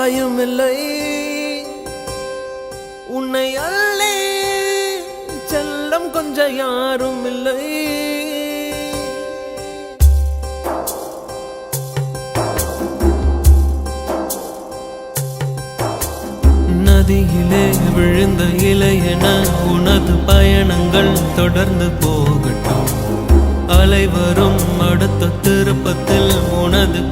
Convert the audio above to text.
தாயும் இல்லை, உன்னை அல்லே செல்லம் கொஞ்சம் யாரும் இல்லை. நதியிலே விழுந்த இலையென உனது பயணங்கள் தொடர்ந்து போகட்டும். அலை வரும் அடுத்த திருப்பத்தில் உனது